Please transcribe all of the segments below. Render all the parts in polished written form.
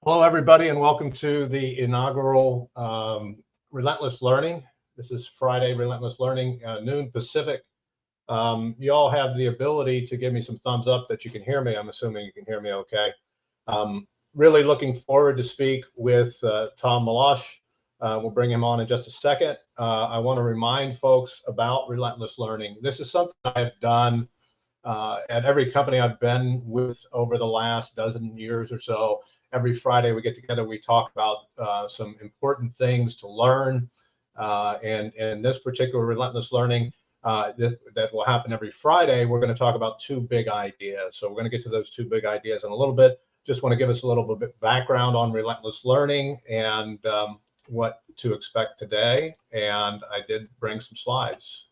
Hello, everybody, and welcome to the inaugural Relentless Learning. This is Friday, Relentless Learning, noon Pacific. You all have the ability to give me some thumbs up that you can hear me. I'm assuming you can hear me okay. Really looking forward to speak with Tom Meloche. We'll bring him on in just a second. I want to remind folks about Relentless Learning. This is something I've done at every company I've been with over the last dozen years or so. Every Friday we get together, we talk about some important things to learn. And in this particular Relentless Learning that will happen every Friday, we're going to talk about two big ideas. So we're going to get to those two big ideas in a little bit. Just want to give us a little bit background on Relentless Learning and what to expect today. And I did bring some slides.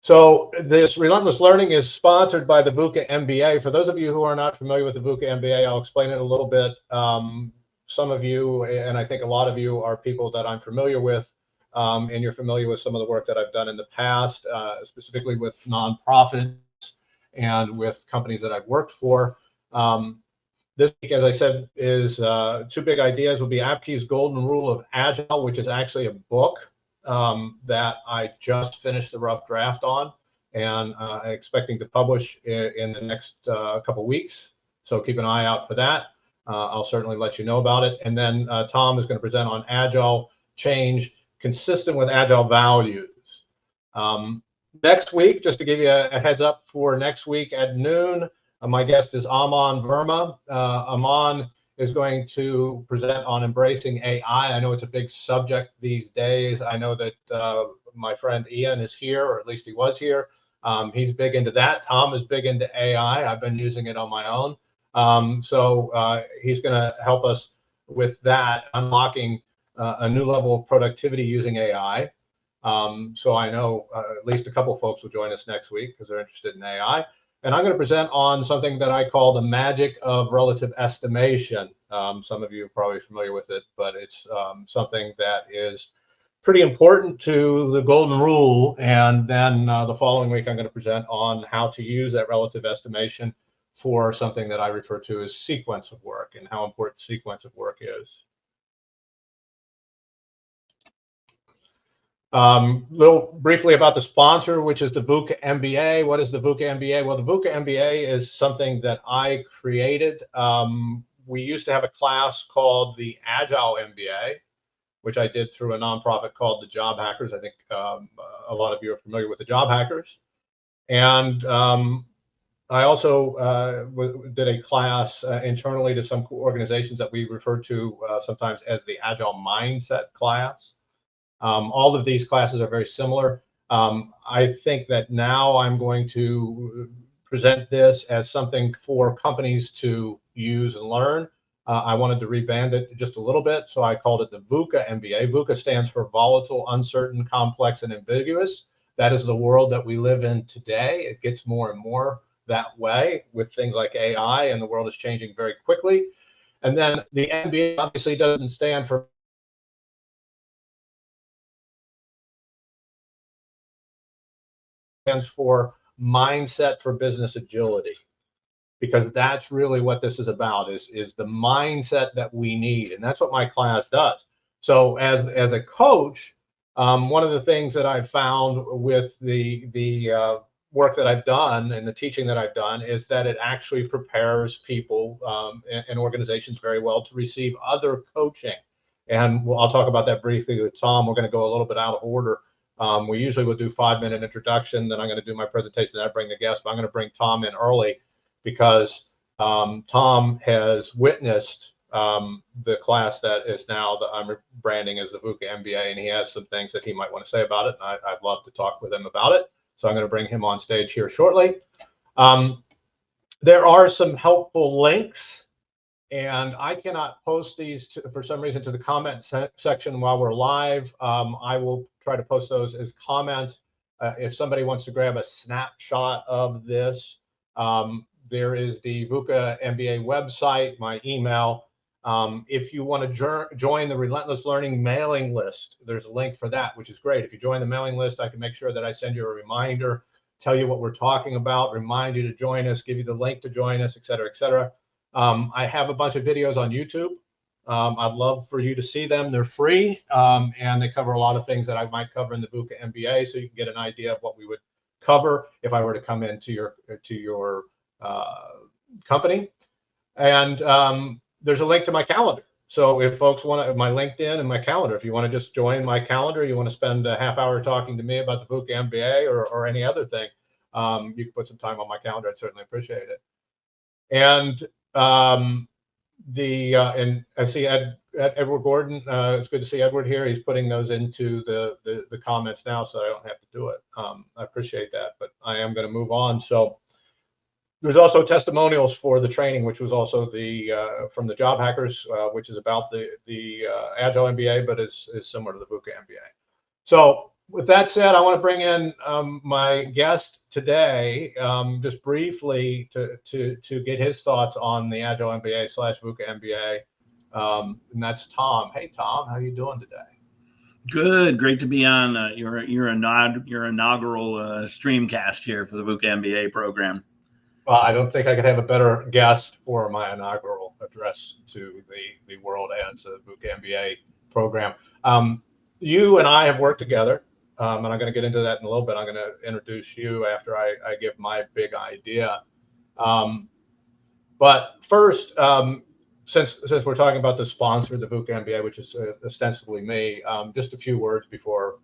So this Relentless Learning is sponsored by the VUCA MBA. For those of you who are not familiar with the VUCA MBA, I'll explain it a little bit. Some of you, and I think a lot of you, are people that I'm familiar with, and you're familiar with some of the work that I've done in the past, specifically with nonprofits and with companies that I've worked for. This week, as I said, is two big ideas. Will be Apke's Golden Rule of Agile, which is actually a book that I just finished the rough draft on, and expecting to publish in the next couple weeks. So keep an eye out for that. I'll certainly let you know about it. And then Tom is going to present on Agile Change Consistent with Agile Values. Next week, just to give you a heads up for next week at noon, my guest is Aman Verma. Aman is going to present on embracing AI. I know it's a big subject these days. I know that my friend Ian is here, or at least he was here. He's big into that. Tom is big into AI. I've been using it on my own. So he's going to help us with that, unlocking a new level of productivity using AI. So I know at least a couple folks will join us next week because they're interested in AI. And I'm going to present on something that I call the magic of relative estimation. Some of you are probably familiar with it, but it's something that is pretty important to the golden rule. And then the following week, I'm going to present on how to use that relative estimation for something that I refer to as sequence of work and how important sequence of work is. Little briefly about the sponsor, which is the VUCA MBA. What is the VUCA MBA? Well, the VUCA MBA is something that I created. We used to have a class called the Agile MBA, which I did through a nonprofit called the Job Hackers. I think a lot of you are familiar with the Job Hackers. And I also did a class internally to some organizations that we refer to sometimes as the Agile Mindset class. All of these classes are very similar. I think that now I'm going to present this as something for companies to use and learn. I wanted to reband it just a little bit, so I called it the VUCA MBA. VUCA stands for volatile, uncertain, complex, and ambiguous. That is the world that we live in today. It gets more and more that way with things like AI, and the world is changing very quickly. And then the MBA obviously doesn't stand for mindset for business agility, because that's really what this is about, is the mindset that we need. And that's what my class does. So as a coach, one of the things that I've found with the work that I've done and the teaching that I've done is that it actually prepares people and organizations very well to receive other coaching. And I'll talk about that briefly with Tom. We're going to go a little bit out of order. We usually will do 5-minute introduction, then I'm going to do my presentation, then I bring the guest, but I'm going to bring Tom in early because Tom has witnessed the class that is now that I'm branding as the VUCA MBA, and he has some things that he might want to say about it, and I'd love to talk with him about it. So I'm going to bring him on stage here shortly. There are some helpful links, and I cannot post these for some reason to the comment section while we're live. I will try to post those as comments. If somebody wants to grab a snapshot of this, there is the VUCA MBA website, my email. If you want to join the Relentless Learning mailing list, there's a link for that, which is great. If you join the mailing list, I can make sure that I send you a reminder, tell you what we're talking about, remind you to join us, give you the link to join us, et cetera, et cetera. I have a bunch of videos on YouTube. I'd love for you to see them. They're free, and they cover a lot of things that I might cover in the VUCA MBA, so you can get an idea of what we would cover if I were to come into your company. And there's a link to my calendar. So if folks want my LinkedIn and my calendar, if you want to just join my calendar, you want to spend a half hour talking to me about the VUCA MBA or any other thing, you can put some time on my calendar. I'd certainly appreciate it. And and I see Edward Gordon. It's good to see Edward here. He's putting those into the comments now, so I don't have to do it. I appreciate that, but I am going to move on. So there's also testimonials for the training, which was also from the Job Hackers, which is about the Agile MBA, but is similar to the VUCA MBA. So with that said, I want to bring in my guest today, just briefly to get his thoughts on the Agile MBA / VUCA MBA, and that's Tom. Hey, Tom, how are you doing today? Good, great to be on your inaugural streamcast here for the VUCA MBA program. Well, I don't think I could have a better guest for my inaugural address to the world as a VUCA MBA program. You and I have worked together, and I'm going to get into that in a little bit. I'm going to introduce you after I give my big idea. But first, since we're talking about the sponsor, the VUCA MBA, which is ostensibly me, just a few words before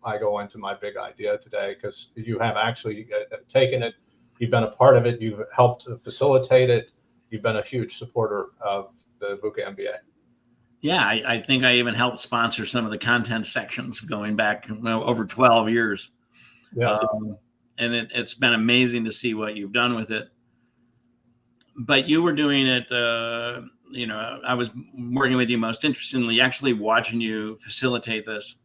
I go into my big idea today, because you have actually taken it. You've been a part of it. You've helped facilitate it. You've been a huge supporter of the VUCA MBA. Yeah, I think I even helped sponsor some of the content sections going back over 12 years. Yeah. And it's been amazing to see what you've done with it. But you were doing it, I was working with you most interestingly, actually watching you facilitate this,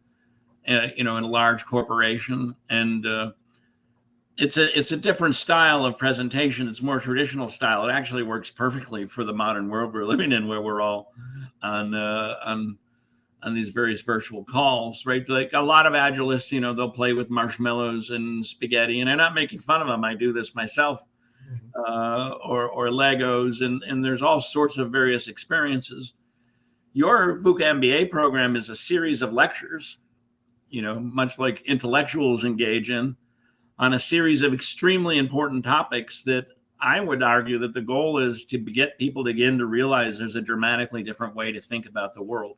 in a large corporation. And it's a different style of presentation. It's more traditional style. It actually works perfectly for the modern world we're living in, where we're all on these various virtual calls, right? Like a lot of Agilists, they'll play with marshmallows and spaghetti, and I'm not making fun of them. I do this myself, or Legos, and there's all sorts of various experiences. Your VUCA MBA program is a series of lectures, much like intellectuals engage in, on a series of extremely important topics that I would argue that the goal is to get people to begin to realize there's a dramatically different way to think about the world.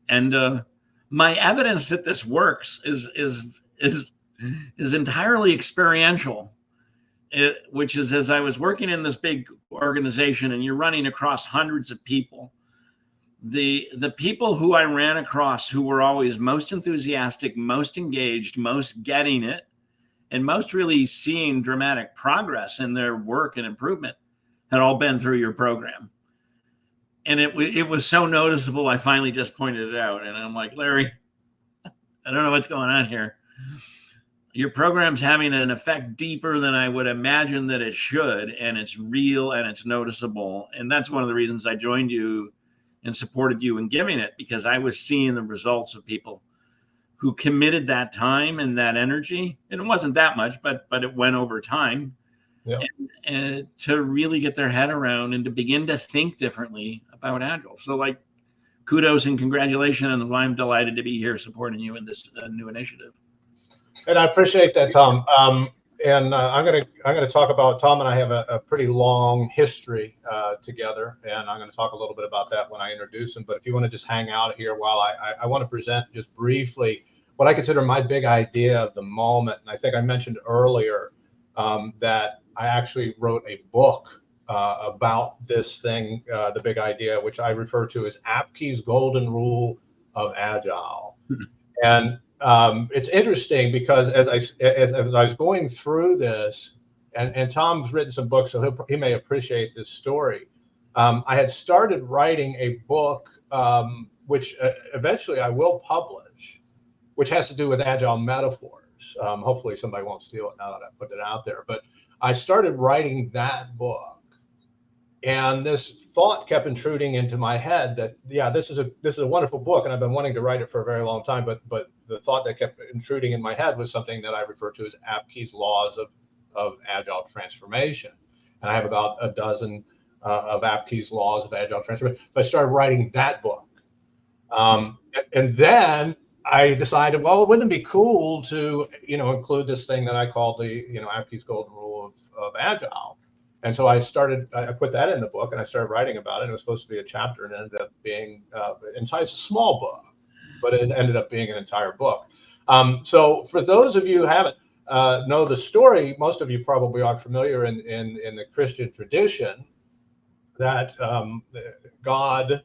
And my evidence that this works is entirely experiential, which is, as I was working in this big organization and you're running across hundreds of people, the people who I ran across who were always most enthusiastic, most engaged, most getting it, and most really seeing dramatic progress in their work and improvement had all been through your program. And it was so noticeable, I finally just pointed it out. And I'm like, Larry, I don't know what's going on here. Your program's having an effect deeper than I would imagine that it should. And it's real and it's noticeable. And that's one of the reasons I joined you and supported you in giving it, because I was seeing the results of people who committed that time and that energy. And it wasn't that much, but it went over time. Yeah. And to really get their head around and to begin to think differently about Agile. So like, kudos and congratulations. And I'm delighted to be here supporting you in this new initiative. And I appreciate that, Tom. And I'm gonna talk about, Tom and I have a pretty long history together, and I'm going to talk a little bit about that when I introduce him. But if you want to just hang out here while I want to present just briefly what I consider my big idea of the moment. And I think I mentioned earlier that I actually wrote a book about this thing, the big idea, which I refer to as Apke's Golden Rule of Agile. And it's interesting because as I was going through this, and Tom's written some books, so he may appreciate this story. I had started writing a book, which eventually I will publish, which has to do with Agile metaphors. Hopefully somebody won't steal it now that I put it out there. But I started writing that book, and this thought kept intruding into my head that, yeah, this is a wonderful book, and I've been wanting to write it for a very long time. But the thought that kept intruding in my head was something that I refer to as Apke's laws of Agile transformation. And I have about a dozen of Apke's Laws of Agile Transformation. So I started writing that book. And then I decided, well, wouldn't it be cool to, include this thing that I call the, Apke's Golden Rule of Agile. And so I put that in the book and I started writing about it. It was supposed to be a chapter and it ended up being, it's a small book, but it ended up being an entire book. So for those of you who haven't know the story, most of you probably are familiar in the Christian tradition that God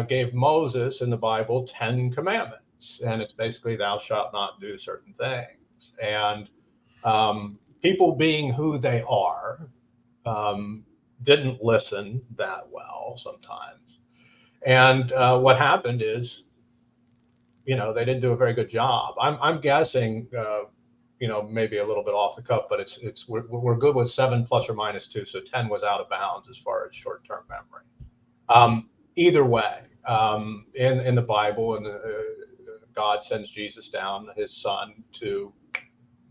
gave Moses in the Bible 10 commandments, and it's basically thou shalt not do certain things. And people being who they are, didn't listen that well sometimes. And what happened is, they didn't do a very good job. I'm guessing, maybe a little bit off the cuff, but we're good with 7 plus or minus 2, so 10 was out of bounds as far as short-term memory. Either way, in the Bible, and God sends Jesus down, his son, to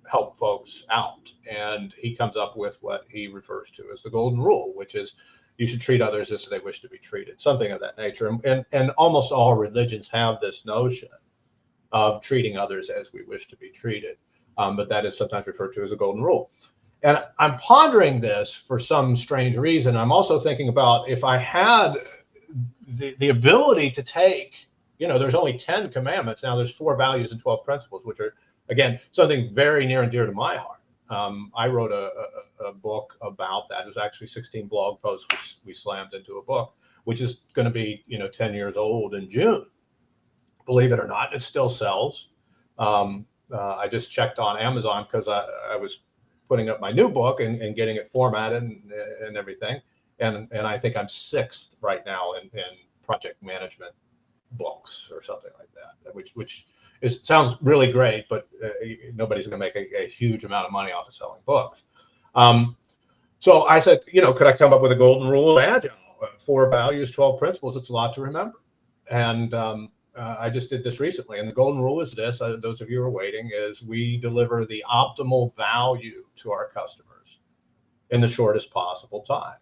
help folks out, and he comes up with what he refers to as the golden rule, which is you should treat others as they wish to be treated, something of that nature. And almost all religions have this notion of treating others as we wish to be treated, but that is sometimes referred to as a golden rule. And I'm pondering this for some strange reason. I'm also thinking about if I had the ability to take, there's only 10 commandments. Now there's 4 values and 12 principles, which are, again, something very near and dear to my heart. I wrote a book about that. It was actually 16 blog posts, which we slammed into a book, which is going to be, 10 years old in June. Believe it or not, it still sells. I just checked on Amazon because I was putting up my new book and getting it formatted and everything. And I think I'm 6th right now in project management books or something like that, which sounds really great, but nobody's going to make a huge amount of money off of selling books. So I said, could I come up with a golden rule of Agile? 4 values, 12 principles. It's a lot to remember. And I just did this recently. And the golden rule is this, those of you who are waiting, is we deliver the optimal value to our customers in the shortest possible time.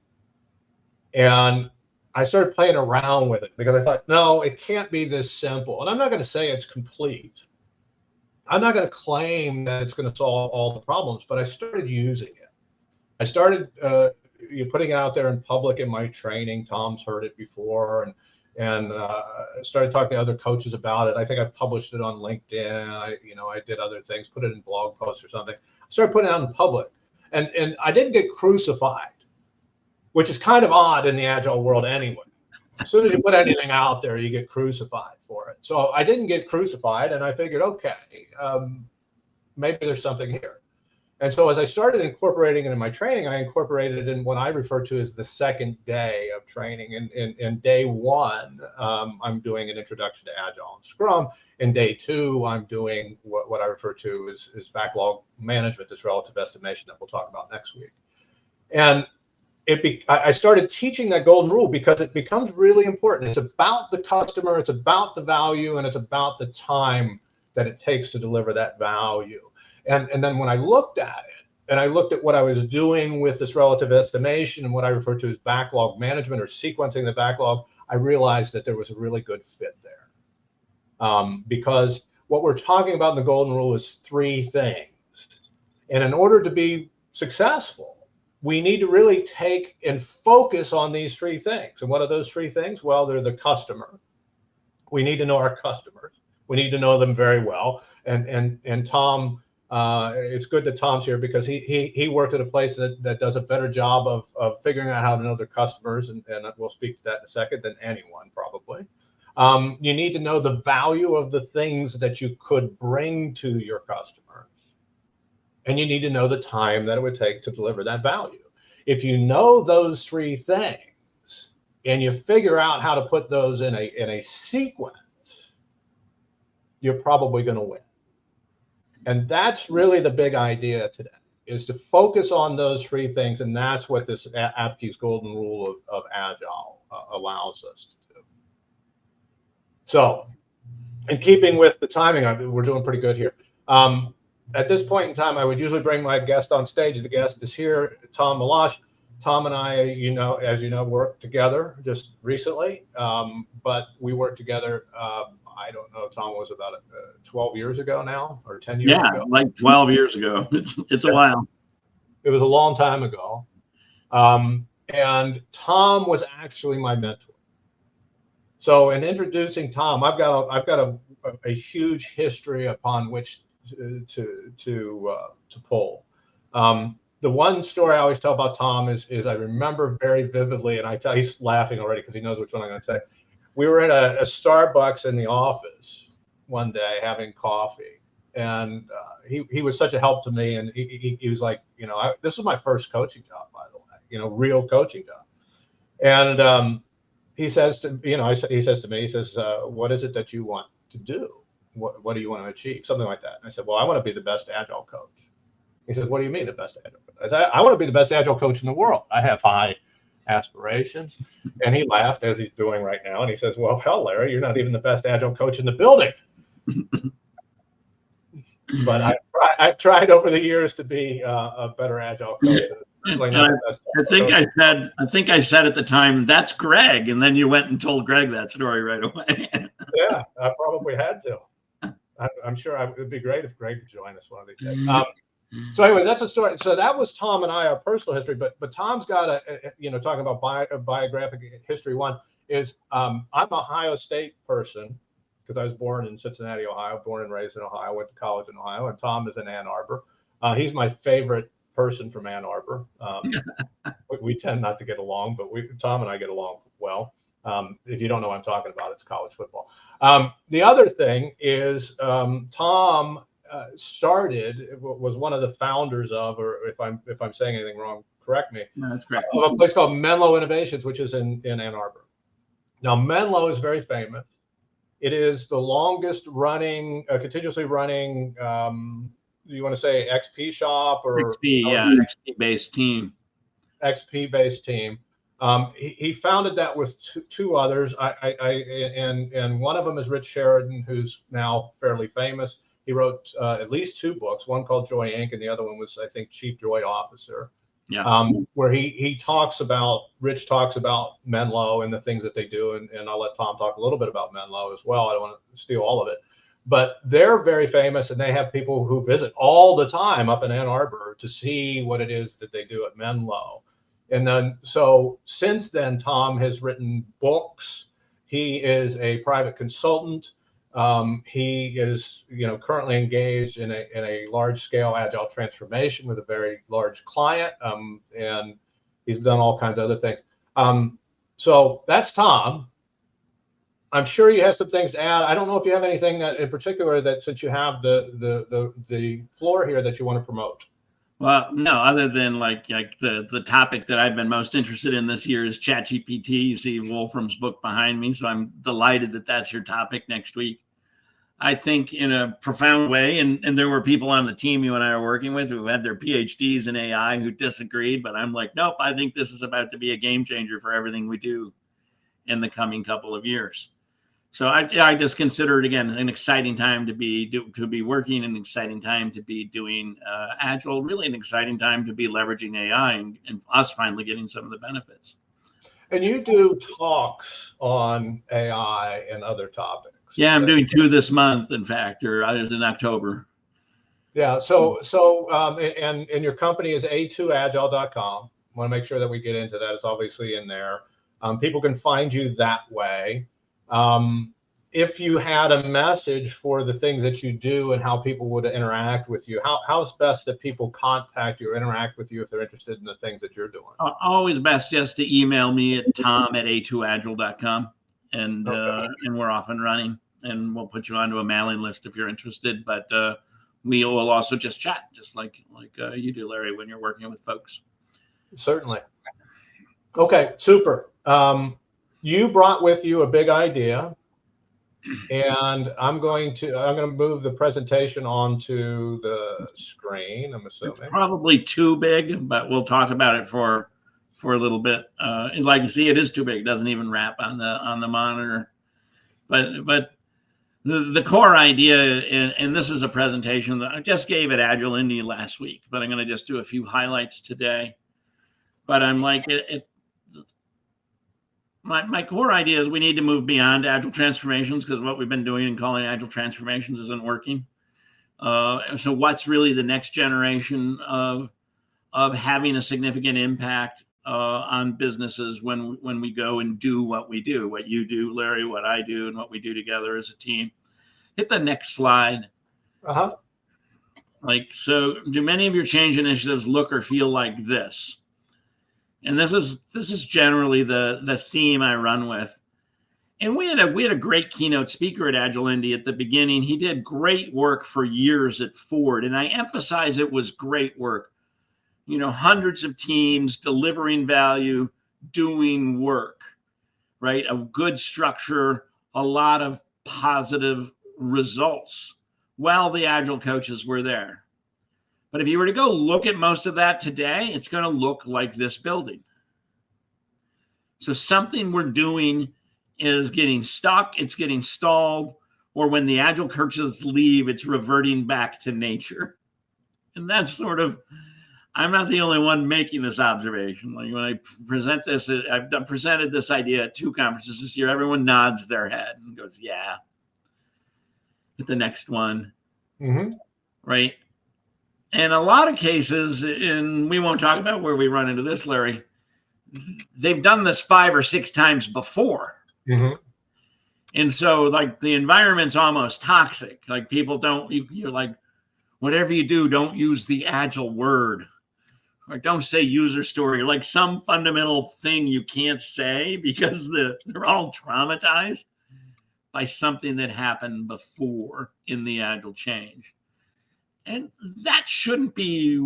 And I started playing around with it because I thought, no, it can't be this simple. And I'm not going to say it's complete. I'm not going to claim that it's going to solve all the problems, but I started using it. I started putting it out there in public in my training. Tom's heard it before, and started talking to other coaches about it. I think I published it on LinkedIn. I did other things, put it in blog posts or something. I started putting it out in public, and I didn't get crucified, which is kind of odd in the Agile world anyway. As soon as you put anything out there, you get crucified for it. So I didn't get crucified, and I figured, okay, maybe there's something here. And so as I started incorporating it in my training, I incorporated it in what I refer to as the second day of training. In day 1, I'm doing an introduction to Agile and Scrum. In day 2, I'm doing what I refer to as backlog management, this relative estimation that we'll talk about next week. And I started teaching that golden rule because it becomes really important. It's about the customer, it's about the value, and it's about the time that it takes to deliver that value. And then when I looked at it, and I looked at what I was doing with this relative estimation and what I refer to as backlog management or sequencing the backlog, I realized that there was a really good fit there. Because what we're talking about in the golden rule is 3 things. And in order to be successful, we need to really take and focus on these 3 things. And what are those 3 things? Well, they're the customer. We need to know our customers. We need to know them very well. And Tom, it's good that Tom's here because he worked at a place that does a better job of figuring out how to know their customers, and we'll speak to that in a second, than anyone probably. You need to know the value of the things that you could bring to your customers. And you need to know the time that it would take to deliver that value. If you know those 3 things and you figure out how to put those in a sequence, you're probably going to win. And that's really the big idea today, is to focus on those 3 things. And that's what this Apke's golden rule of Agile allows us to do. So in keeping with the timing, we're doing pretty good here. At this point in time, I would usually bring my guest on stage. The guest is here, Tom Meloche. Tom and I, as you know, worked together just recently, but we worked together. I don't know, Tom, was about 12 years ago now, or 10 years Yeah, ago. like 12 years ago. It's a while. It was a long time ago. And Tom was actually my mentor. So in introducing Tom, I've got a huge history upon which to pull. The one story I always tell about Tom is I remember very vividly, and he's laughing already because he knows which one I'm going to say. We were at a Starbucks in the office one day having coffee, and he was such a help to me, and he was like, this was my first coaching job, by the way, real coaching job, and he says to he says to me, what is it that you want to do? What do you want to achieve? Something like that. And I said, well, I want to be the best Agile coach. He says, what do you mean the best Agile coach? I said, I want to be the best Agile coach in the world. I have high aspirations. And he laughed, as he's doing right now. And he says, well, hell, Larry, you're not even the best Agile coach in the building. But I've tried over the years to be a better Agile coach. I think I said at the time, that's Greg. And then you went and told Greg that story right away. Yeah, I probably had to. I'm sure it would be great if Greg could join us one of these days. So anyways, that's a story. So that was Tom and I, our personal history, but Tom's got talking about biographic history. One is I'm an Ohio State person because I was born in Cincinnati, Ohio, born and raised in Ohio, went to college in Ohio, and Tom is in Ann Arbor. He's my favorite person from Ann Arbor. We tend not to get along, but Tom and I get along well. If you don't know what I'm talking about, it's college football. The other thing is Tom was one of the founders of, or if I'm saying anything wrong, correct me. No, that's correct. Of a place called Menlo Innovations, which is in Ann Arbor. Now Menlo is very famous. It is the longest running, continuously running. Do you want to say XP shop or XP based team? XP based team. He founded that with two others. And one of them is Rich Sheridan, who's now fairly famous. He wrote at least two books, one called Joy Inc. and the other one was, I think, Chief Joy Officer. Yeah. Where Rich talks about Menlo and the things that they do. And I'll let Tom talk a little bit about Menlo as well. I don't want to steal all of it. But they're very famous, and they have people who visit all the time up in Ann Arbor to see what it is that they do at Menlo. And then, so since then, Tom has written books. He is a private consultant. He is, currently engaged in a large-scale Agile transformation with a very large client, and he's done all kinds of other things. So that's Tom. I'm sure you have some things to add. I don't know if you have anything that, in particular, that since you have the floor here, that you want to promote. Well, no, other than like the topic that I've been most interested in this year is ChatGPT. You see Wolfram's book behind me, so I'm delighted that that's your topic next week. I think in a profound way, and there were people on the team you and I are working with who had their PhDs in AI who disagreed, but I'm like, nope, I think this is about to be a game changer for everything we do in the coming couple of years. So I just consider it, again, an exciting time to be working, an exciting time to be doing Agile, really an exciting time to be leveraging AI and us finally getting some of the benefits. And you do talks on AI and other topics. Yeah, I'm doing 2 this month, in fact, or in October. Yeah, and your company is a2agile.com. I want to make sure that we get into that. It's obviously in there. People can find you that way. If you had a message for the things that you do and how people would interact with you, how's best that people contact you or interact with you if they're interested in the things that you're doing? Always best just to email me at tom@a2agile.com, and we're off and running, and we'll put you onto a mailing list if you're interested. But we will also just chat, just like you do, Larry, when you're working with folks. Certainly. Okay, super. You brought with you a big idea, and I'm going to move the presentation onto the screen. I'm assuming it's probably too big, but we'll talk about it for a little bit. And like you see, it is too big; it doesn't even wrap on the monitor. But the core idea, and this is a presentation that I just gave at Agile Indy last week, but I'm going to just do a few highlights today. But I'm like, my core idea is we need to move beyond agile transformations, because what we've been doing and calling agile transformations isn't working. So what's really the next generation of having a significant impact on businesses when we go and do what we do, what you do, Larry, what I do, and what we do together as a team. Hit the next slide. Like, so do many of your change initiatives look or feel like this? And this is generally the theme I run with. And we had a great keynote speaker at Agile Indy at the beginning. He did great work for years at Ford, and I emphasize it was great work. You know, hundreds of teams delivering value, doing work, right? A good structure, a lot of positive results while the Agile coaches were there. But if you were to go look at most of that today, it's going to look like this building. So something we're doing is getting stuck, it's getting stalled, or when the Agile coaches leave, it's reverting back to nature. And that's sort of, I'm not the only one making this observation. Like when I present this, I've presented this idea at 2 conferences this year, everyone nods their head and goes, yeah. Hit the next one. Right? And a lot of cases, and we won't talk about where we run into this, Larry, they've done this 5 or 6 times before. And so like the environment's almost toxic. Like people you're like, whatever you do, don't use the Agile word. Or don't say user story, or like some fundamental thing you can't say, because they're all traumatized by something that happened before in the Agile change. And that shouldn't be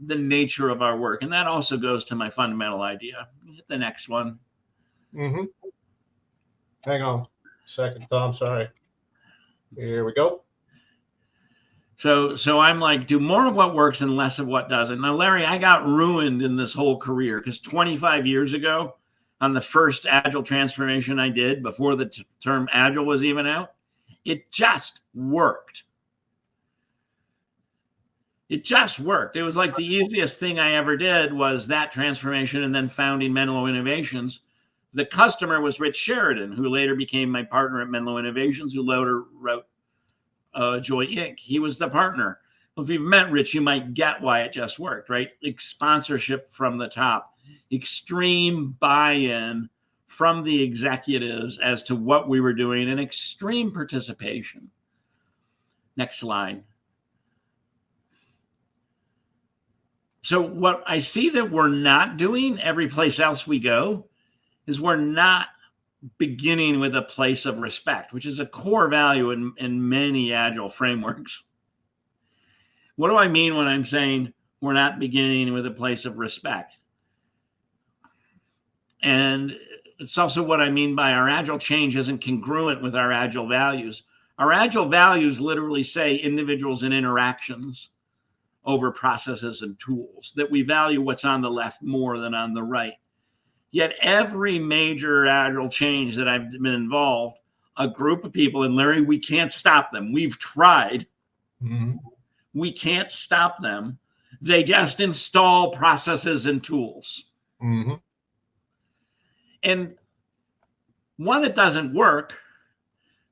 the nature of our work. And that also goes to my fundamental idea. Hit the next one. Hang on a second, Tom. Sorry. Here we go. So I'm like, do more of what works and less of what doesn't. Now, Larry, I got ruined in this whole career because 25 years ago, on the first Agile transformation I did before the term Agile was even out, it just worked. It just worked. It was like the easiest thing I ever did was that transformation and then founding Menlo Innovations. The customer was Rich Sheridan, who later became my partner at Menlo Innovations, who later wrote Joy Inc. He was the partner. Well, if you've met Rich, you might get why it just worked, right? Like sponsorship from the top, extreme buy-in from the executives as to what we were doing, and extreme participation. Next slide. So what I see that we're not doing every place else we go is we're not beginning with a place of respect, which is a core value in many Agile frameworks. What do I mean when I'm saying we're not beginning with a place of respect? And it's also what I mean by our Agile change isn't congruent with our Agile values. Our Agile values literally say individuals and interactions over processes and tools, that we value what's on the left more than on the right. Yet every major Agile change that I've been involved, a group of people, and Larry, we can't stop them. We've tried. We can't stop them. They just install processes and tools. And one, it doesn't work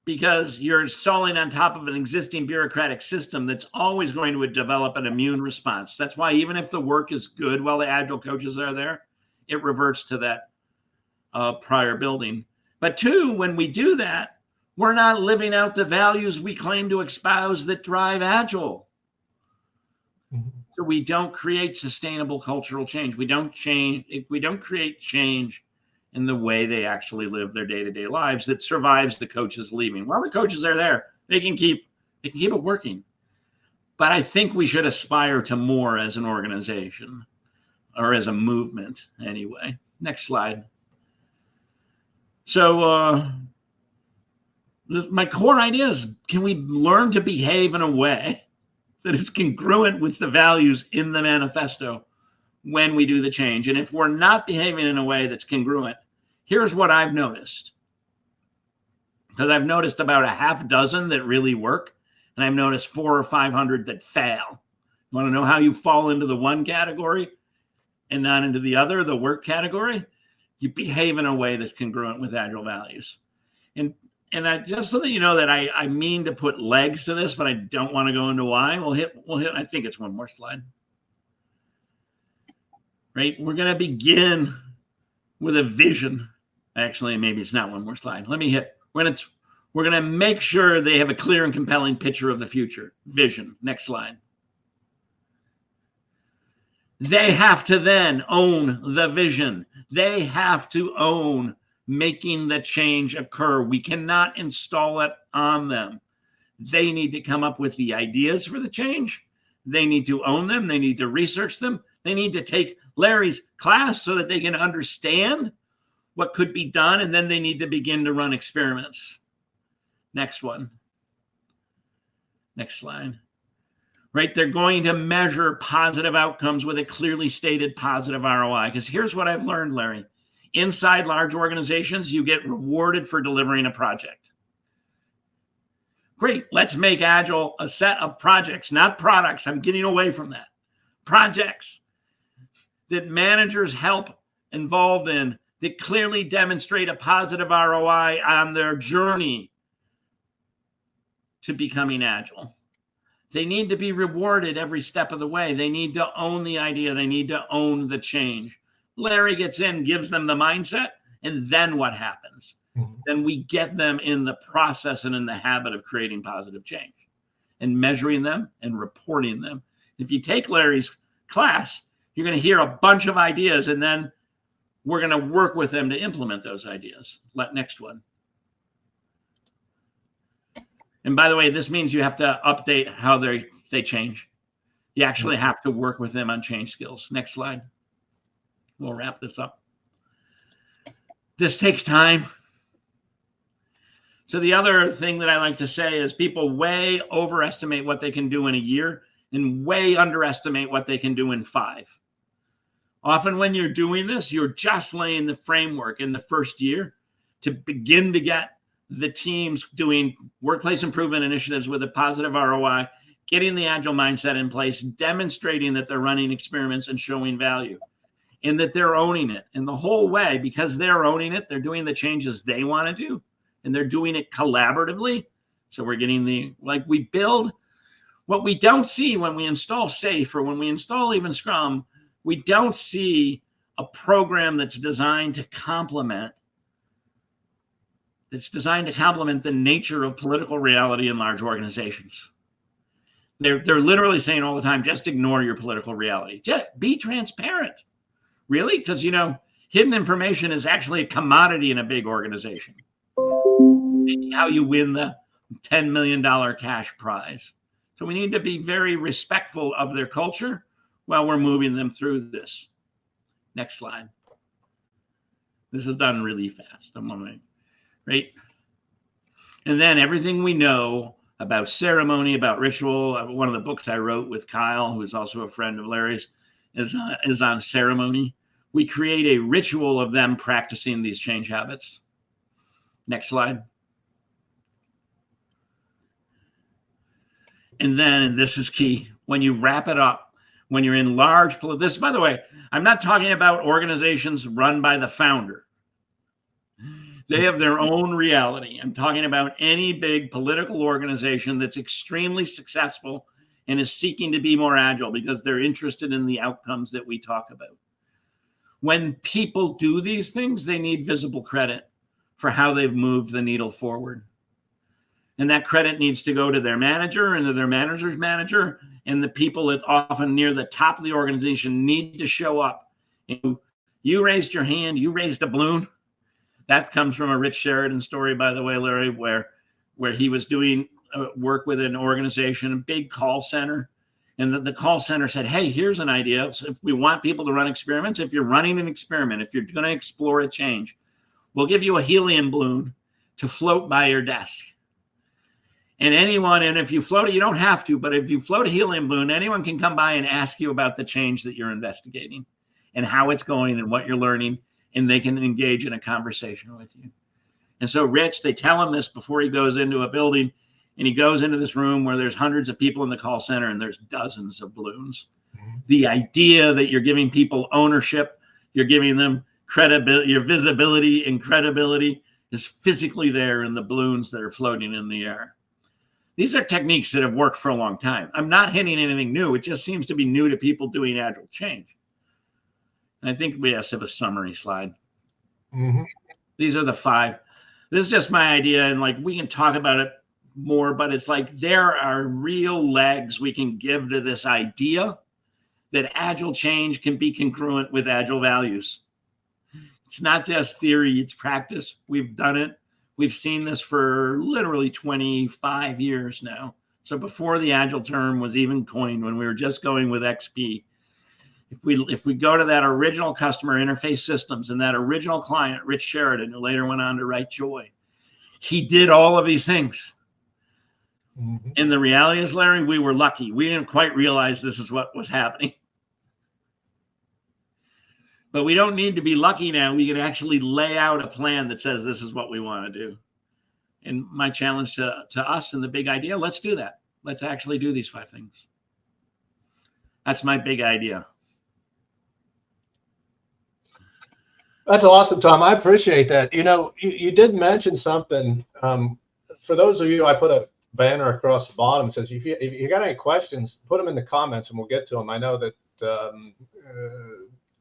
because you're installing on top of an existing bureaucratic system that's always going to develop an immune response. That's why even if the work is good while the Agile coaches are there, it reverts to that prior building. But 2, when we do that, we're not living out the values we claim to espouse that drive Agile. So we don't create sustainable cultural change. We don't create change in the way they actually live their day-to-day lives that survives the coaches leaving. While the coaches are there, they can keep it working. But I think we should aspire to more as an organization, or as a movement anyway. Next slide. So my core idea is, can we learn to behave in a way that is congruent with the values in the manifesto when we do the change? And if we're not behaving in a way that's congruent, here's what I've noticed. Because I've noticed about a half dozen that really work, and I've noticed 400 or 500 that fail. You want to know how you fall into the one category and not into the other, the work category, you behave in a way that's congruent with Agile values. And I, just so that you know that I mean to put legs to this, but I don't want to go into why. We'll hit, I think it's one more slide. Right? We're going to begin with a vision. Actually, maybe it's not one more slide. Let me hit. We're going to make sure they have a clear and compelling picture of the future. Vision. Next slide. They have to then own the vision. They have to own making the change occur. We cannot install it on them. They need to come up with the ideas for the change. They need to own them. They need to research them. They need to take Larry's class so that they can understand what could be done, and then they need to begin to run experiments. Next one. Next slide. Right? They're going to measure positive outcomes with a clearly stated positive ROI. Because here's what I've learned, Larry. Inside large organizations, you get rewarded for delivering a project. Great. Let's make Agile a set of projects, not products. I'm getting away from that. Projects that managers help involved in that clearly demonstrate a positive ROI on their journey to becoming Agile. They need to be rewarded every step of the way. They need to own the idea. They need to own the change. Larry gets in, gives them the mindset, and then what happens? Then we get them in the process and in the habit of creating positive change and measuring them and reporting them. If you take Larry's class, you're going to hear a bunch of ideas, and then we're going to work with them to implement those ideas. Next one. And by the way, this means you have to update how they change. You actually have to work with them on change skills. Next slide. We'll wrap this up. This takes time. So the other thing that I like to say is people way overestimate what they can do in a year and way underestimate what they can do in 5. Often when you're doing this, you're just laying the framework in the first year to begin to get the teams doing workplace improvement initiatives with a positive ROI, getting the Agile mindset in place, demonstrating that they're running experiments and showing value, and that they're owning it. And the whole way, because they're owning it, they're doing the changes they want to do, and they're doing it collaboratively. So we're getting we build what we don't see when we install SAFe or when we install even Scrum. We don't see a program that's designed to complement the nature of political reality in large organizations. They're literally saying all the time, just ignore your political reality. Just be transparent. Really? Because, hidden information is actually a commodity in a big organization. Maybe how you win the $10 million cash prize. So we need to be very respectful of their culture while we're moving them through this. Next slide. This is done really fast. Right? And then everything we know about ceremony, about ritual. One of the books I wrote with Kyle, who's also a friend of Larry's, is on ceremony. We create a ritual of them practicing these change habits. Next slide. And then this is key. When you wrap it up, when you're in large, this, by the way, I'm not talking about organizations run by the founder. They have their own reality. I'm talking about any big political organization that's extremely successful and is seeking to be more agile because they're interested in the outcomes that we talk about. When people do these things, they need visible credit for how they've moved the needle forward. And that credit needs to go to their manager and to their manager's manager, and the people that often near the top of the organization need to show up. You raised your hand, you raised a balloon. That comes from a Rich Sheridan story, by the way, Larry, where he was doing work with an organization, a big call center. And the call center said, hey, here's an idea. So if we want people to run experiments, if you're running an experiment, if you're going to explore a change, we'll give you a helium balloon to float by your desk. And if you float it, you don't have to, but if you float a helium balloon, anyone can come by and ask you about the change that you're investigating and how it's going and what you're learning, and they can engage in a conversation with you. And so Rich, they tell him this before he goes into a building, and he goes into this room where there's hundreds of people in the call center and there's dozens of balloons. Mm-hmm. The idea that you're giving people ownership, you're giving them credibility, your visibility and credibility is physically there in the balloons that are floating in the air. These are techniques that have worked for a long time. I'm not hitting anything new. It just seems to be new to people doing Agile change. And I think we have a summary slide. Mm-hmm. These are the 5. This is just my idea, and like we can talk about it more, but it's like there are real legs we can give to this idea that Agile change can be congruent with Agile values. It's not just theory, it's practice. We've done it. We've seen this for literally 25 years now. So before the Agile term was even coined, when we were just going with XP, if we go to that original customer interface systems and that original client, Rich Sheridan, who later went on to write Joy, he did all of these things. Mm-hmm. And the reality is, Larry, we were lucky. We didn't quite realize this is what was happening. But we don't need to be lucky now. We can actually lay out a plan that says this is what we want to do. And my challenge to us and the big idea, let's do that. Let's actually do these 5 things. That's my big idea. That's awesome, Tom. I appreciate that. You know, you did mention something. For those of you, I put a banner across the bottom that says, if you got any questions, put them in the comments and we'll get to them. I know that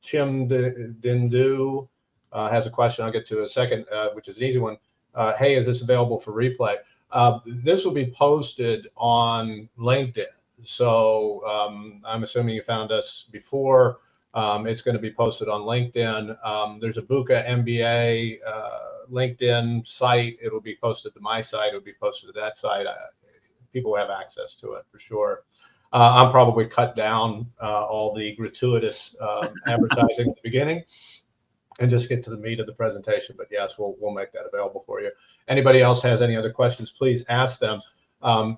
Chim Dindu has a question I'll get to in a second, which is an easy one. Hey, is this available for replay? This will be posted on LinkedIn. So I'm assuming you found us before. It's going to be posted on LinkedIn. There's a VUCA MBA LinkedIn site. It'll be posted to my site. It'll be posted to that site. People have access to it for sure. I'm probably cut down all the gratuitous advertising at the beginning and just get to the meat of the presentation. But yes, we'll make that available for you. Anybody else has any other questions, please ask them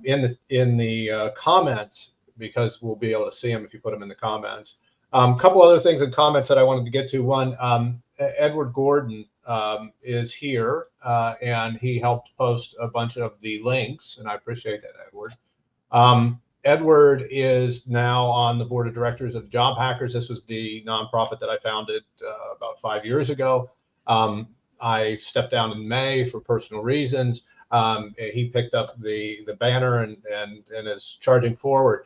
in the comments, because we'll be able to see them if you put them in the comments. A couple other things in comments that I wanted to get to. One, Edward Gordon is here, and he helped post a bunch of the links, and I appreciate that, Edward. Edward is now on the board of directors of Job Hackers. This was the nonprofit that I founded about 5 years ago. I stepped down in May for personal reasons. He picked up the banner and is charging forward.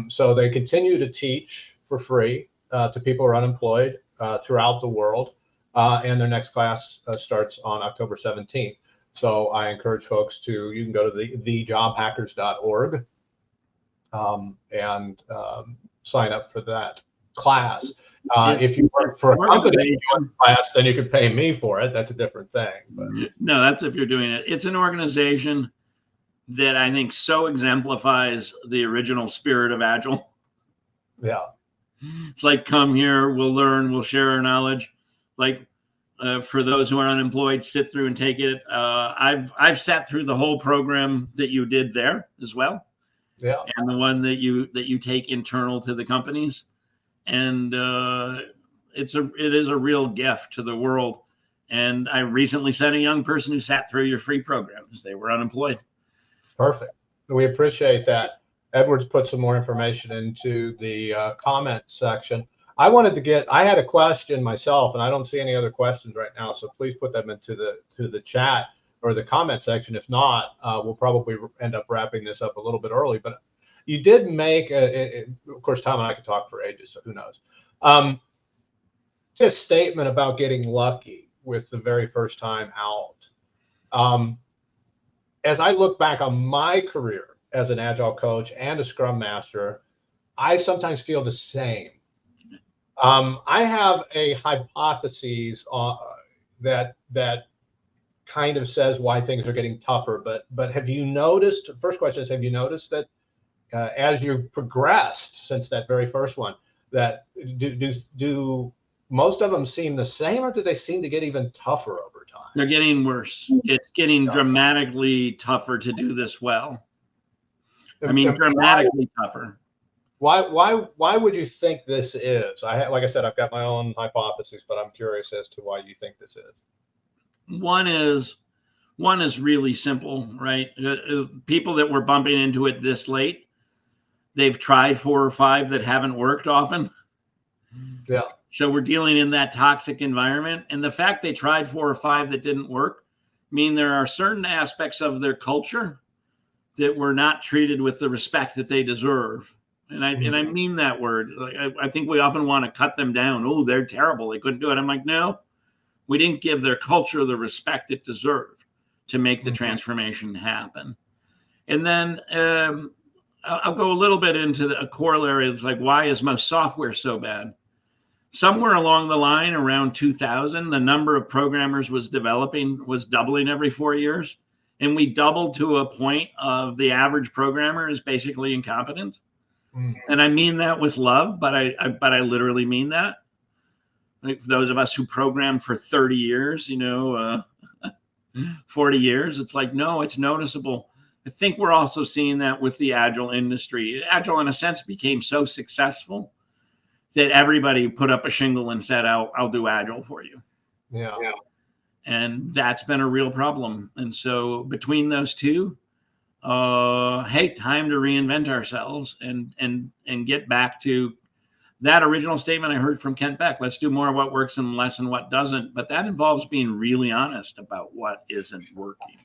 So they continue to teach for free to people who are unemployed throughout the world. And their next class starts on October 17th. So I encourage folks you can go to thejobhackers.org and sign up for that class. If you work for a company class, then you could pay me for it. That's a different thing. But. No, that's if you're doing it. It's an organization that I think so exemplifies the original spirit of Agile. Yeah. It's like, come here, we'll learn, we'll share our knowledge. Like for those who are unemployed, sit through and take it. I've sat through the whole program that you did there as well. Yeah. And the one that you take internal to the companies. And it is a real gift to the world. And I recently sent a young person who sat through your free programs. They were unemployed. Perfect. We appreciate that. Edwards put some more information into the comment section. I had a question myself, and I don't see any other questions right now. So please put them into the chat or the comment section. If not, we'll probably end up wrapping this up a little bit early. But you did make, of course, Tom and I could talk for ages, so who knows. A statement about getting lucky with the very first time out. As I look back on my career as an Agile coach and a Scrum Master, I sometimes feel the same. I have a hypothesis that kind of says why things are getting tougher. But have you noticed? First question is, have you noticed that as you've progressed since that very first one, that do most of them seem the same, or do they seem to get even tougher over time? They're getting worse. It's getting dramatically tougher to do this well. I mean, dramatically tougher. Why would you think this is? Like I said, I've got my own hypothesis, but I'm curious as to why you think this is. One is really simple, right? People that were bumping into it this late, they've tried 4 or 5 that haven't worked often. Yeah. So we're dealing in that toxic environment. And the fact they tried 4 or 5 that didn't work mean there are certain aspects of their culture that were not treated with the respect that they deserve. And I mean that word. Like, I think we often want to cut them down. Oh, they're terrible. They couldn't do it. I'm like, no, we didn't give their culture the respect it deserved to make the transformation happen. And then I'll go a little bit into a corollary. It's like, why is most software so bad? Somewhere along the line around 2000, the number of programmers was doubling every 4 years. And we doubled to a point of the average programmer is basically incompetent. And I mean that with love, but I literally mean that. Like those of us who program for 30 years, 40 years, it's like, no, it's noticeable. I think we're also seeing that with the Agile industry. Agile, in a sense, became so successful that everybody put up a shingle and said, I'll do Agile for you. Yeah. And that's been a real problem. And so between those two, hey, time to reinvent ourselves and get back to that original statement I heard from Kent Beck. Let's do more of what works and less and what doesn't. But that involves being really honest about what isn't working.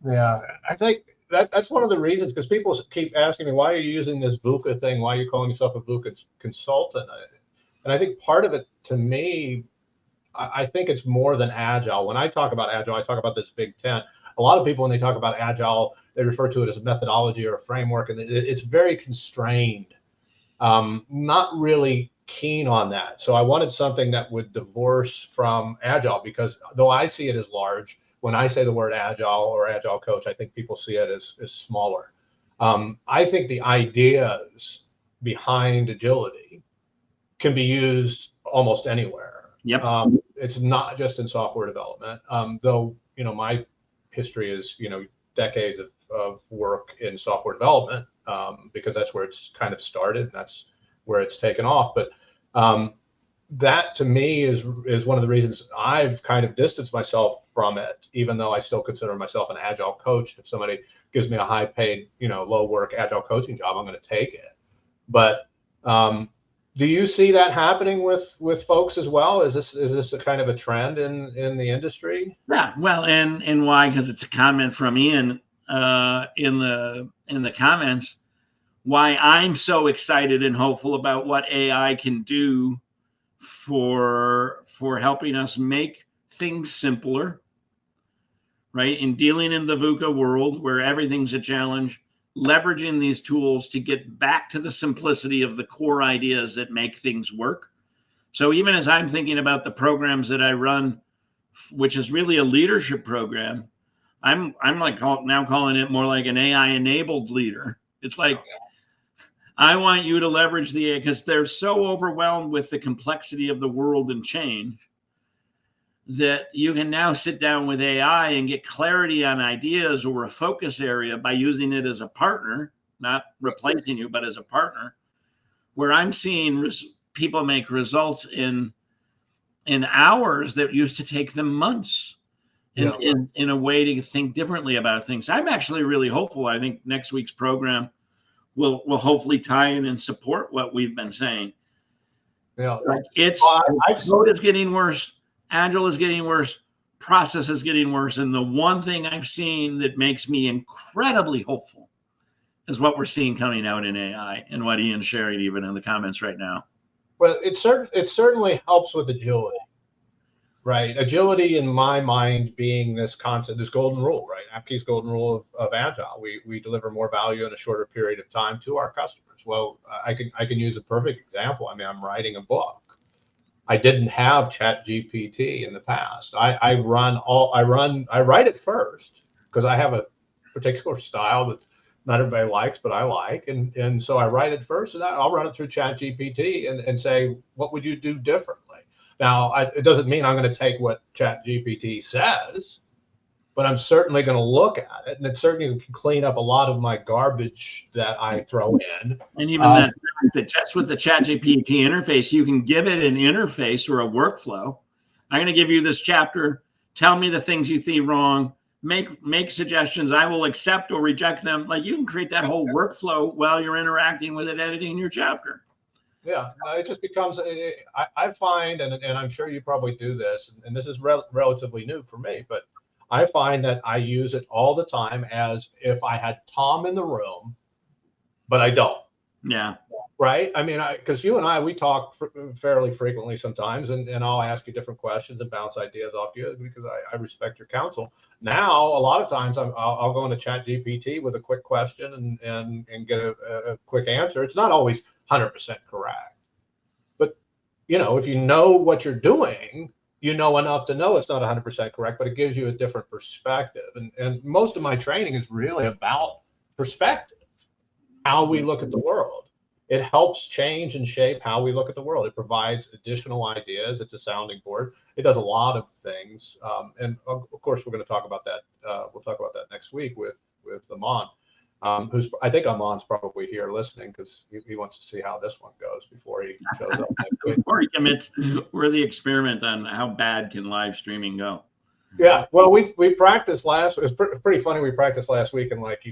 Yeah, I think that's one of the reasons, because people keep asking me, why are you using this VUCA thing? Why are you calling yourself a VUCA consultant? And I think part of it, to me, I think it's more than Agile. When I talk about Agile, I talk about this big tent. A lot of people, when they talk about Agile, they refer to it as a methodology or a framework, and it's very constrained. Not really keen on that. So I wanted something that would divorce from Agile, because though I see it as large, when I say the word Agile or Agile coach, I think people see it as smaller. I think the ideas behind agility can be used almost anywhere. Yep. It's not just in software development, though, my history is, decades of work in software development, because that's where it's kind of started and that's where it's taken off. But that to me is one of the reasons I've kind of distanced myself from it, even though I still consider myself an Agile coach. If somebody gives me a high paid, low work Agile coaching job, I'm going to take it. But do you see that happening with folks as well? Is this a kind of a trend in the industry? Yeah, well, and why? Because it's a comment from Ian in the comments. Why I'm so excited and hopeful about what AI can do for helping us make things simpler, right? In dealing in the VUCA world where everything's a challenge, leveraging these tools to get back to the simplicity of the core ideas that make things work. So even as I'm thinking about the programs that I run, which is really a leadership program, I'm like now calling it more like an AI enabled leader. It's like, I want you to leverage the AI, because they're so overwhelmed with the complexity of the world and change that you can now sit down with AI and get clarity on ideas or a focus area by using it as a partner, not replacing you, but as a partner, where I'm seeing people make results in hours that used to take them months in a way to think differently about things. I'm actually really hopeful. I think next week's program will hopefully tie in and support what we've been saying. Yeah, like code is getting worse. Agile is getting worse. Process is getting worse. And the one thing I've seen that makes me incredibly hopeful is what we're seeing coming out in AI and what Ian's sharing even in the comments right now. Well, it certainly helps with agility, right? Agility, in my mind, being this concept, this golden rule, right? Apke's golden rule of Agile. We deliver more value in a shorter period of time to our customers. Well, I can use a perfect example. I mean, I'm writing a book. I didn't have ChatGPT in the past. I write it first because I have a particular style that not everybody likes, but I like. And so I write it first, and I'll run it through ChatGPT and say, what would you do differently? Now, it doesn't mean I'm going to take what ChatGPT says, but I'm certainly going to look at it, and it certainly can clean up a lot of my garbage that I throw in. And even that just with the ChatGPT interface, you can give it an interface or a workflow. I'm going to give you this chapter. Tell me the things you see wrong. make suggestions. I will accept or reject them. Like you can create that whole workflow while you're interacting with it, editing your chapter. Yeah, no, it just becomes, I find, and I'm sure you probably do this, and this is relatively new for me, but I find that I use it all the time as if I had Tom in the room, but I don't. Yeah. Right. I mean, because you and we talk fairly frequently sometimes, and I'll ask you different questions and bounce ideas off you because I respect your counsel. Now, a lot of times I'll go into Chat GPT with a quick question and get a quick answer. It's not always 100% correct, but if you know what you're doing, you know enough to know it's not 100% correct, but it gives you a different perspective. And most of my training is really about perspective, how we look at the world. It helps change and shape how we look at the world. It provides additional ideas. It's a sounding board. It does a lot of things. And of course, we're going to talk about that. We'll talk about that next week with Amon, I think Amon's probably here listening because he wants to see how this one goes before he shows up next week. Before he commits, we're the experiment on how bad can live streaming go. Yeah, well, we practiced last. It was pretty funny. We practiced last week, and like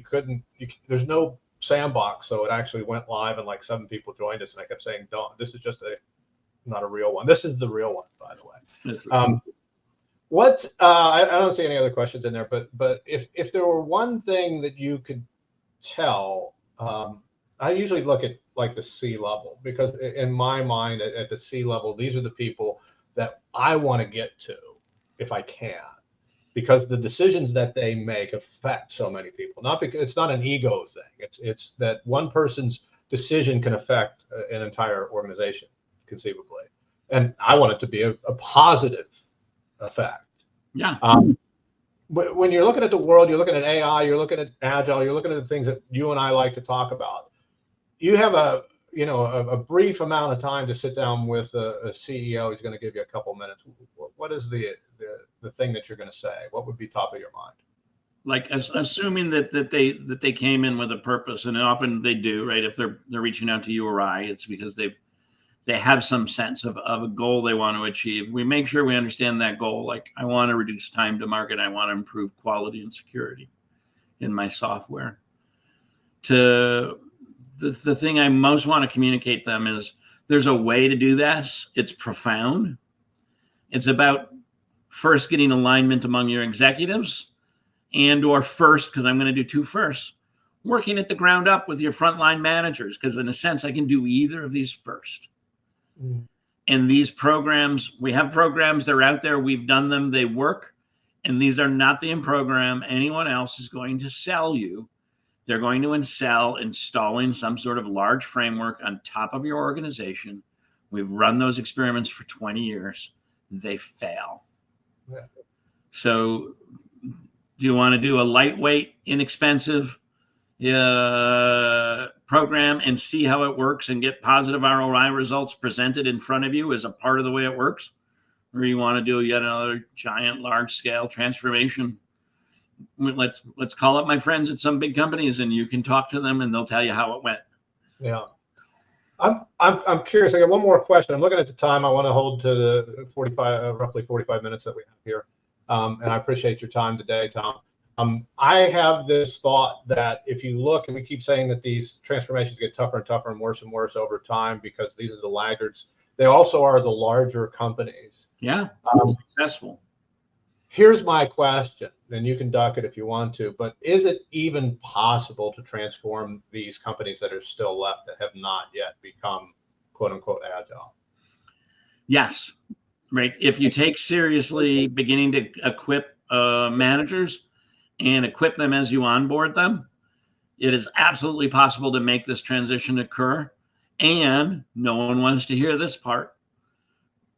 there's no sandbox, so it actually went live, and like 7 people joined us, and I kept saying, "Don't. This is just not a real one. This is the real one, by the way." I don't see any other questions in there, but if there were one thing that you could tell, I usually look at like the C level, because in my mind, at the C level, these are the people that I want to get to if I can, because the decisions that they make affect so many people. Not because it's not an ego thing. It's that one person's decision can affect an entire organization conceivably, and I want it to be a positive effect. Yeah. When you're looking at the world, you're looking at AI, you're looking at Agile, you're looking at the things that you and I like to talk about. You have a brief amount of time to sit down with a CEO. He's going to give you a couple minutes. What is the thing that you're going to say? What would be top of your mind? Like assuming that they came in with a purpose, and often they do, right? If they're reaching out to you or I, it's because they have some sense of a goal they want to achieve. We make sure we understand that goal. Like, I want to reduce time to market. I want to improve quality and security in my software. The thing I most want to communicate them is there's a way to do this. It's profound. It's about first getting alignment among your executives, or first, because I'm going to do 2 firsts, working at the ground up with your frontline managers, because in a sense, I can do either of these first. And these programs, we have programs, they're out there, we've done them, they work. And these are not the program anyone else is going to sell you. They're going to sell installing some sort of large framework on top of your organization. We've run those experiments for 20 years. They fail. Yeah. So do you want to do a lightweight, inexpensive program and see how it works and get positive ROI results presented in front of you as a part of the way it works? Or you want to do yet another giant, large-scale transformation? Let's call up my friends at some big companies, and you can talk to them, and they'll tell you how it went. Yeah, I'm curious. I got one more question. I'm looking at the time. I want to hold to the roughly 45 minutes that we have here, and I appreciate your time today, Tom. I have this thought that if you look, and we keep saying that these transformations get tougher and tougher and worse over time because these are the laggards. They also are the larger companies. Yeah, successful. Here's my question, and you can duck it if you want to, but is it even possible to transform these companies that are still left that have not yet become quote unquote agile? Yes, right. If you take seriously beginning to equip managers and equip them as you onboard them, it is absolutely possible to make this transition occur. And no one wants to hear this part.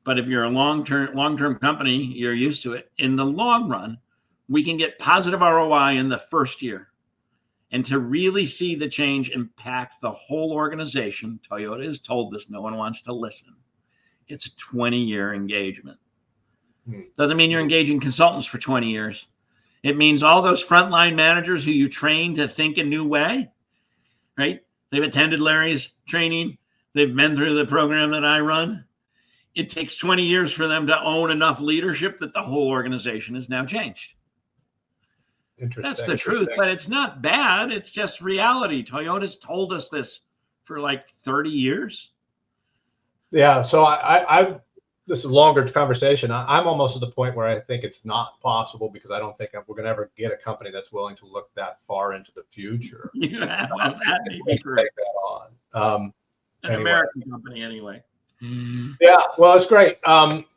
But if you're a long-term company, you're used to it. In the long run, we can get positive ROI in the first year. And to really see the change impact the whole organization, Toyota is told this, no one wants to listen. It's a 20-year engagement. Doesn't mean you're engaging consultants for 20 years. It means all those frontline managers who you train to think a new way, right? They've attended Larry's training. They've been through the program that I run. It takes 20 years for them to own enough leadership that the whole organization has now changed. Interesting. That's the truth, but it's not bad. It's just reality. Toyota's told us this for like 30 years. Yeah. So I this is a longer conversation. I'm almost at the point where I think it's not possible, because I don't think we're going to ever get a company that's willing to look that far into the future. Yeah, well, that may be Take correct. that on. An Anyway. American company, anyway. Yeah, well, it's great.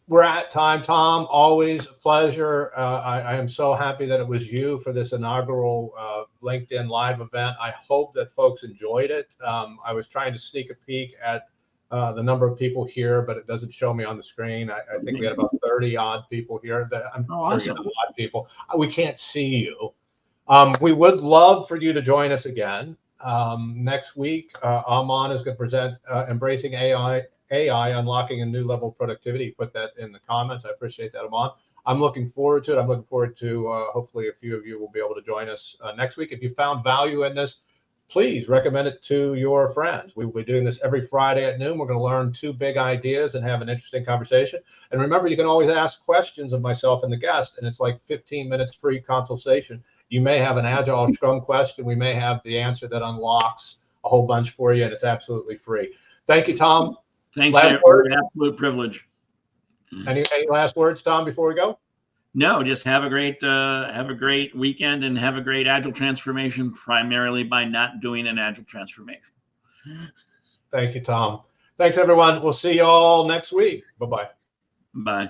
We're at time, Tom. Always a pleasure. I am so happy that it was you for this inaugural LinkedIn Live event. I hope that folks enjoyed it. I was trying to sneak a peek at the number of people here, but it doesn't show me on the screen. I think we had about 30 odd people here. I'm sure awesome. you have odd people. We can't see you. We would love for you to join us again. Next week, Aman is going to present Embracing AI, Unlocking a New Level of Productivity. Put that in the comments. I appreciate that, Aman. I'm looking forward to it. I'm looking forward to hopefully a few of you will be able to join us next week. If you found value in this, please recommend it to your friends. We will be doing this every Friday at noon. We're going to learn 2 big ideas and have an interesting conversation. And remember, you can always ask questions of myself and the guest, and it's like 15 minutes free consultation. You may have an Agile Scrum question. We may have the answer that unlocks a whole bunch for you, and it's absolutely free. Thank you, Tom. Thanks, last word? Absolute privilege. Any last words, Tom, before we go? No, just have a great weekend, and have a great Agile transformation, primarily by not doing an Agile transformation. Thank you, Tom. Thanks, everyone. We'll see you all next week. Bye-bye. Bye.